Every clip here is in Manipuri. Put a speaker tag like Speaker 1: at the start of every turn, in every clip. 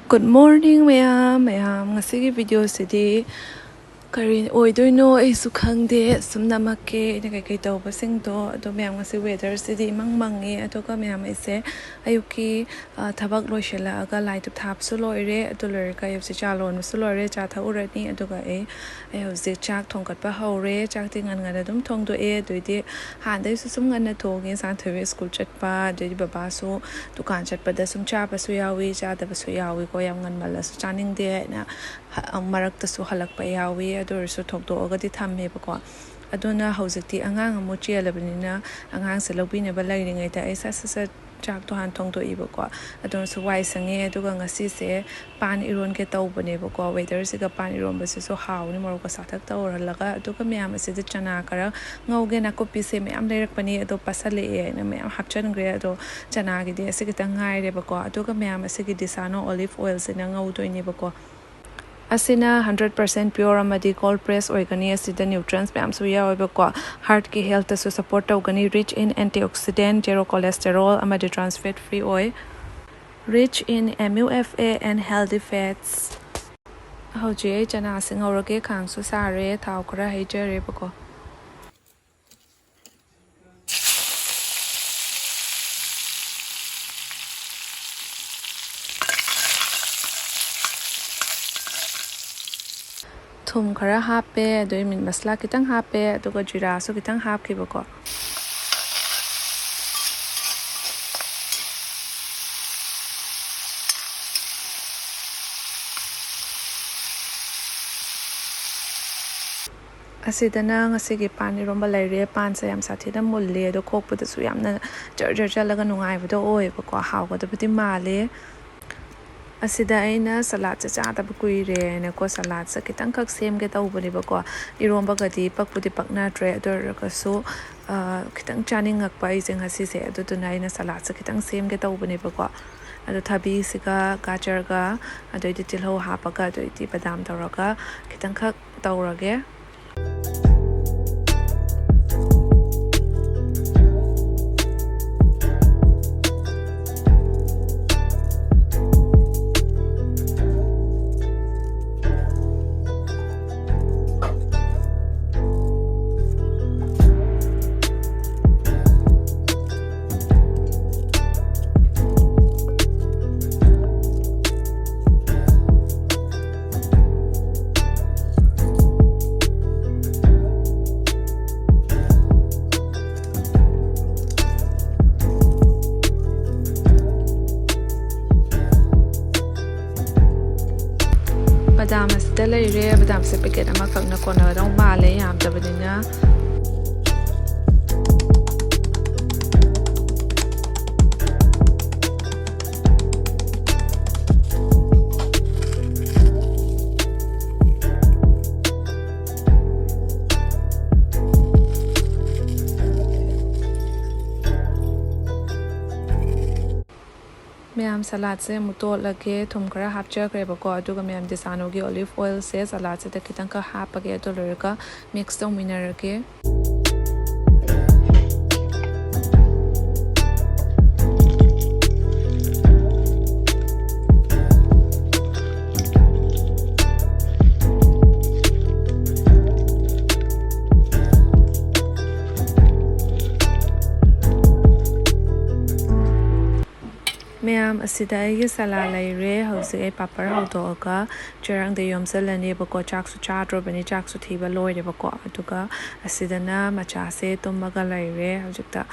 Speaker 1: Good morning ma'am ngasigi video sidi Karin oidoino aisu khangde sumna makke ne kai tawba singdo ado ma'am ngasi weather sidi mangmangi atoka ma'am ise ayuki thabak loishela aga light thap su loire ado loire ka yopsi chalon su loire cha thaurani adoga hoje chak thongkat pa haure chak tingan ngada dum thongdo doide handai su sum ngana thogi san thwe school chatpa doide baba su dukan chatpa da sum cha pa su yawi cha da su yawi ko yam ngan mala su chaning de na marak ta su halak pa yawi adorsu thokdoagadi thammebako aduna hojikti angang amu chelabnina angang se lobineba lairingai ta esa sa chak to han thongdo ibako adon su wai sange aduga ngasi se pan iron ke tawbanebako weather se ga pan iron base so hawni moroko sathak tawralaga aduga meyam ase de chana kara ngauge na kopi se meyam leirak pani ado pasale e na meyam hapchan gre ado chana gi de ase ki tangai rebako aduga meyam ase ki disano olive oil se na ngaudoinebako asina 100% pure amadi cold press oigani asida nutrients ma'am su yaw heart ki health su support tawgani rich in antioxidant zero cholesterol amadi trans fat free oil rich in MUFA and healthy fats hoji chana sing aurage khang su sare thau khara haijare bako thum khara hape doi min masla kitang hape aduga jira su kitang hapkibako asidana ngasigi pani romba laire pan sa yam sathida mulle do khokpuda su yamna jar chalaga nungai bodo oibako hawgada budi male asida aina salad cha da bukuire ne ko salad sa kitang khak sem ge tawbani bako iromba gadi pakpudi pakna tre ador ka so kitang chaning ngak pai jeng hasi se adu tunai na salad sa kitang sem ge tawbani bako adu thabi siga gajar ga adu tilho hapaga adu badam tawraga kitang khak tawrage badam asida laire badam se packet ama khakna kona dong male yam tabadina ma'am salad se muto lage thum khara hapcha kre bako aduga ma'am disano gi olive oil se salad se kitang ka hapage to lorika mix to mineral ke ma'am asida ye sala laire hose papar haudoga cherang de yomsalani bako chak su cha drobani chak su thiba loire bako aduga asidana macha se tumaga laire hojikta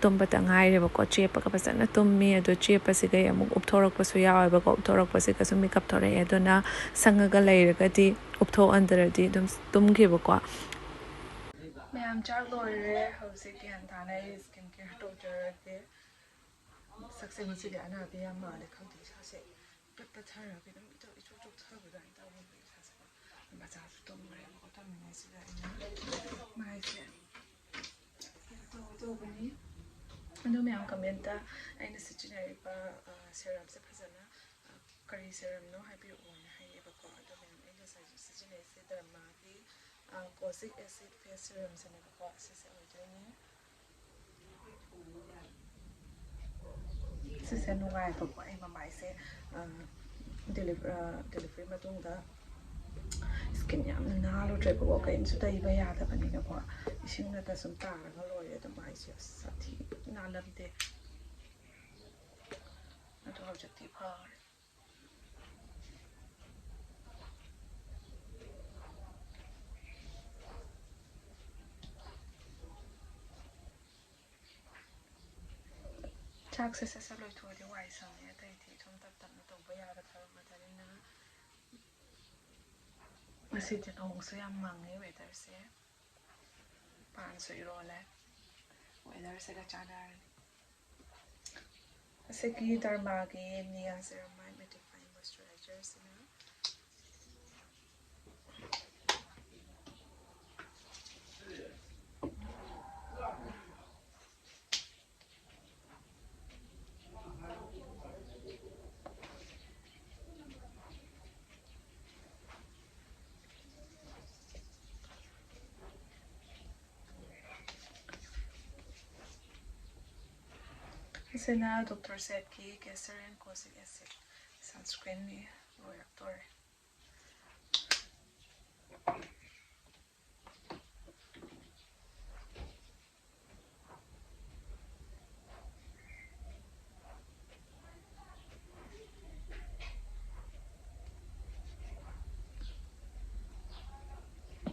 Speaker 1: tumba tangai re bako chepa ka pasana tummi ado chepa sigai amuk upthorak pasu yawa bako upthorak pasi ka sumi kap thore edona sangaga laire gadi uptho andaradi dum tumge bako ma'am chak loire hose ki antana skin care doctor de sakse masi ga na be yam male khawdi sa se patta thara be dum ito icho chok thara be da wo be sa sa ba cha su tom re ko ta mine si ga ina mai se to bani ando me am commenta aina sichinari pa serum se phazana kari serum no happy on hai ba ko ado me aina sa sichinai se derma ki caustic acid face serum se ne ko se se ojani se nungai ko ai ma mai se delivery matungda skin yamna nahaludreba kayimsu taiba yadabanina ko isingna ta sum taraga loire adum haisi sati nalamde ado hojati phar chakse se loi thodi wai samne tai thi thum tap tap na toba yada tharma darina masiti nong so yam mangi weather se pan so irole weather se ga chadar se ki dharma ge niya ceramide mattifying moisturizer sina Sina doctor said ki glycerin caustic acid sunscreen ni reactor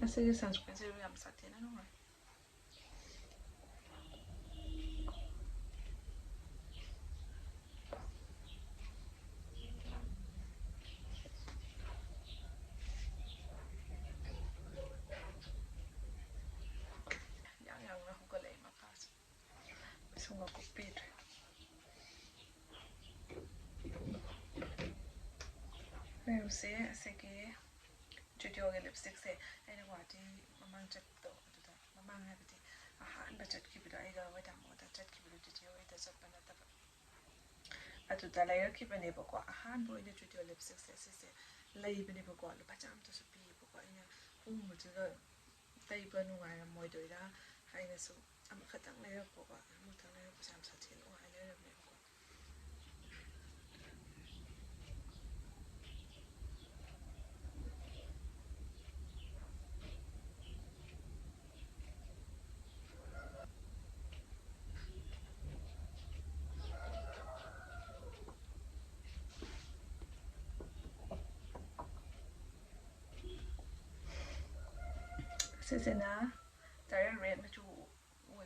Speaker 1: ase sunscreen se yam satina no sunga kupit मैं उसे ऐसे के जुटियो के लिपस्टिक से ऐने वाटी ममांग चट तो ममांग है बती आहान बचत की बिलो आएगा वो दाम वो चट की बिलो जुटियो इधर चट बना तब अतुता लेयर की बने बको आहान वो इधर जुटियो लिपस्टिक से लई बने बको लो पचाम तो सुपी बको इन्हें मुझे तई बनु आया मोइडोइरा हाई ने सु am khatang leer boko am khatang leer pasam satin o hai leer me boko sesena tare red me chu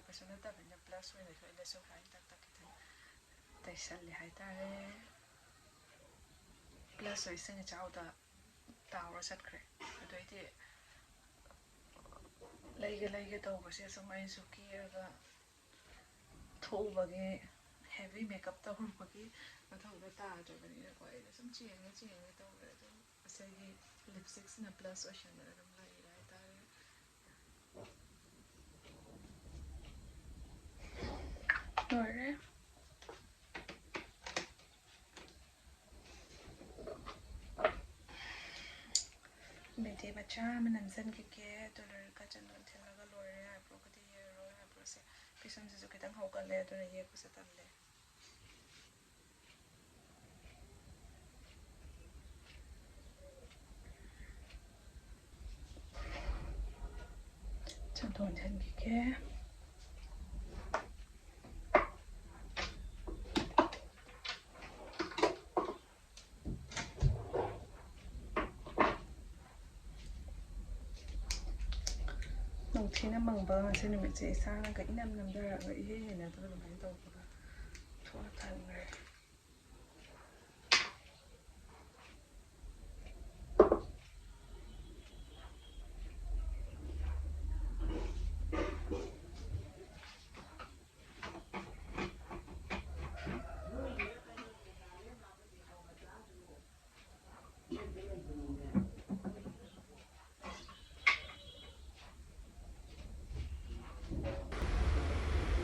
Speaker 1: persona ta benya plus when I le so hai tak tak kita taisal le hai tare plus so ising chau da tawra sat kre adoi ti leiga to ba se so mai su ki ga tho ba ge heavy makeup ta hu ba ki mathau da ta jo ba ni ko ai sam cheng to ba to ase gi lipsticks na plus ocean na ram lai hai tare loire Bete Macha menanzan kike dollar ka channel thelaga loire eyebrow ka di eyebrow se pisam se jo kitang hokal le to ye ko se tam le chadon than kike Thina mangba se numit se sana ga inam namdara ga ihe na to mai to ba thua than re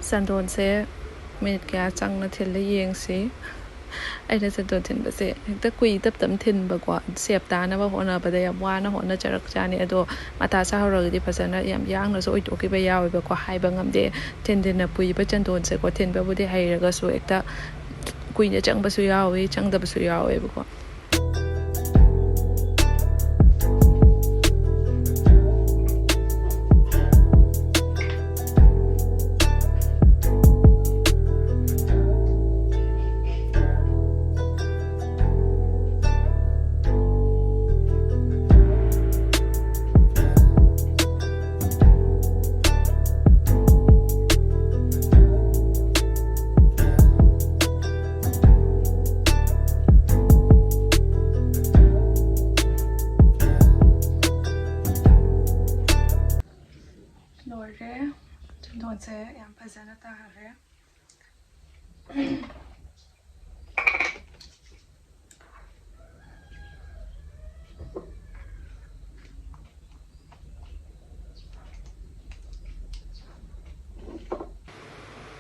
Speaker 1: Sandon se minute kya chang na thil le yeng si aina sandon thin ba se ta kui tap tam thin ba kwa sep ta na ba hona ba da yam wa na hona charak chani ado mata sa horo di phasana yam yang na so oi to ki ba yaw ba kwa hai ba ngam de thin din na pui ba chandon se ko thin ba bu de hai ra ga so ekta kui na chang ba su yaw chang da ba su yaw ba kwa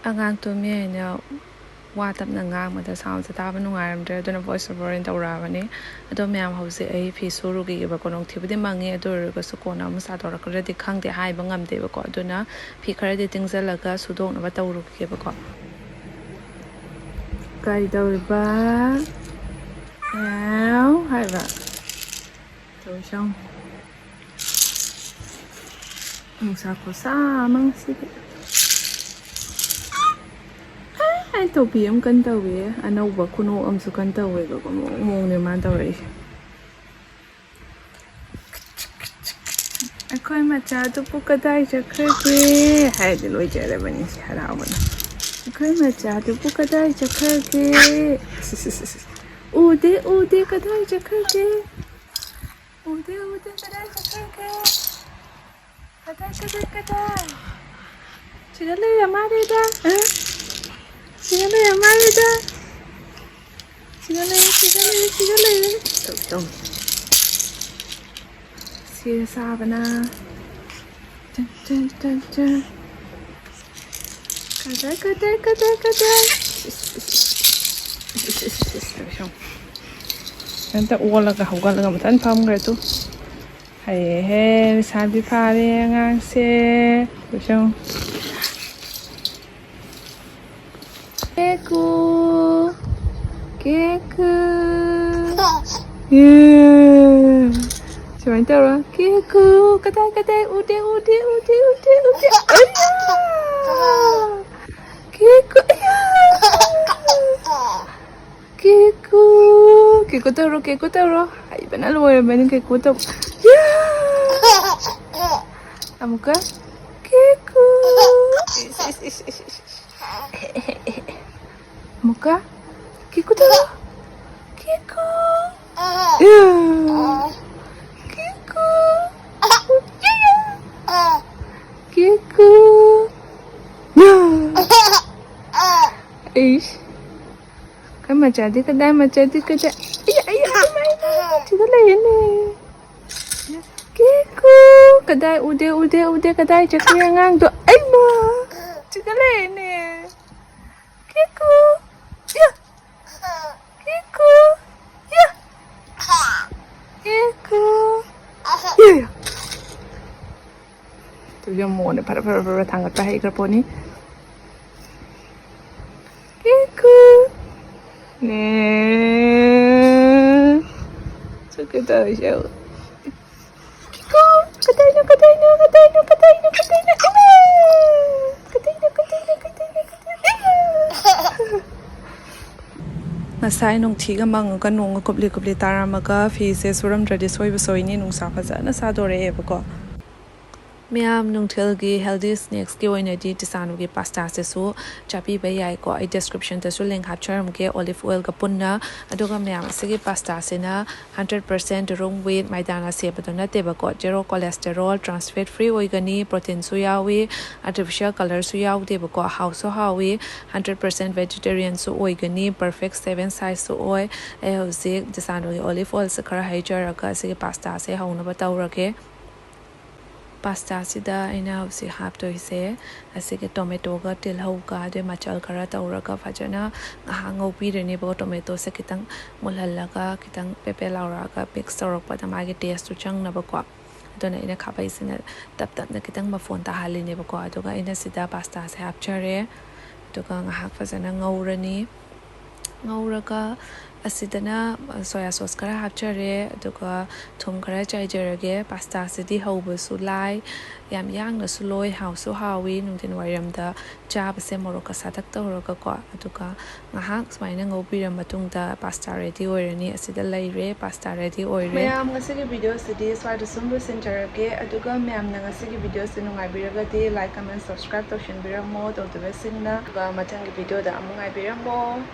Speaker 1: Agang tumi aina wa tapna ngangmada sound taba nungairamdre aduna voice over in tawrabani ado myam hause ai fi surugi ba konong thibudi mangi adur ga su kona mu sa dora di khangde haiba ngamde ba ko aduna fi khara di tingzalaga sudong na ba tawrugi ba ko kai dawba yaw haiba tawshong sa ko sa mang sige ai tàu bì em cân tàu bì anh đâu bật khuôn em số cân tàu bì có mông này mang tàu bì anh coi mà cha tôi bút cái tay cho khơi kì hay thì lôi chạy lại bên này hay nào bên anh coi mà cha tôi bút cái tay cho khơi kì u đi cái tay cho khơi kì u đi cái tay cho khơi kì cái tay chị đã lấy làm gì đó Sigale amarida. Sigale. Tong. Sira sabana. Chan. Kadai. Anta uola ka hawgal nga matan pam ga tu. Hay sabi pare ngang se. Bishong. Keku. Yeah. Coba itu lah. Keku. Kadai. Ude. Ayah. Keku. Keku taro. Heibana loire bening keku taro. Yeah. Kamu kan? Keku. Muka? Kiku taro? Kiku? Yeah. Kiku? Yeah. Kiku? Yeah. Ish. Kan jadi kedai. Iya, tidak lain ni. Kiku? Kedai, ude kedai cakap yang ngang tu. Ma. Tidak lain ni. Kiku? Ya. Kiku? Ya. Kiku? Ya. Tu yang mau ni para tanggal terakhir kerana ni. Kiku? Ni. Suka tahu siapa. Kiku? Katanya. Ngasai nung thiga mangaga nung kubli taramaga fi se suram dradi soini nung sa fazana sa dore ebako Miam nung tilgi healthy snacks ki oina di tisanu ki pasta se su chapi bayai ko I description te su link hapcharam ke olive oil ka punna aduga miam sigi pasta se na 100% wrong wheat maidana se badona te bako zero cholesterol trans fat free oigani protein su yawi artificial color su yaw te bako house so hawi 100% vegetarian su oigani perfect 7 size su oi e hozik tisanu ki olive oil se khara haijar ka sigi pasta se hauna batawrake pasta sida ina hausi hapto ise asige tomato ga tilhau ka de machal khara tawraga phajana ngau pi rene bo tomato se kitang mulhallaga kitang pepe laura ga mix torok pa magi taste tu chang na ba ko adona ina khabai sina tap na kitang ma phone ta haline ba ko adoga ina sida pasta se hapchare adoga ngahak phajana ngauraga asidana soya sauce kara hapchare aduga thum kara chaijarage pasta sidi hauba su lai yam yang na su loi hau su hawi nungtin wairam da chab se moroka satak tawraga ko aduga ngahak smaina ngobiram matungda pasta ready oirani asida laire pasta ready oire mayam ngasigi video sidi swada sumbu senjarage aduga mayam na ngasigi video sinungai biraga di like comment subscribe to shin biramo to the singna ga matang video da amungai biramo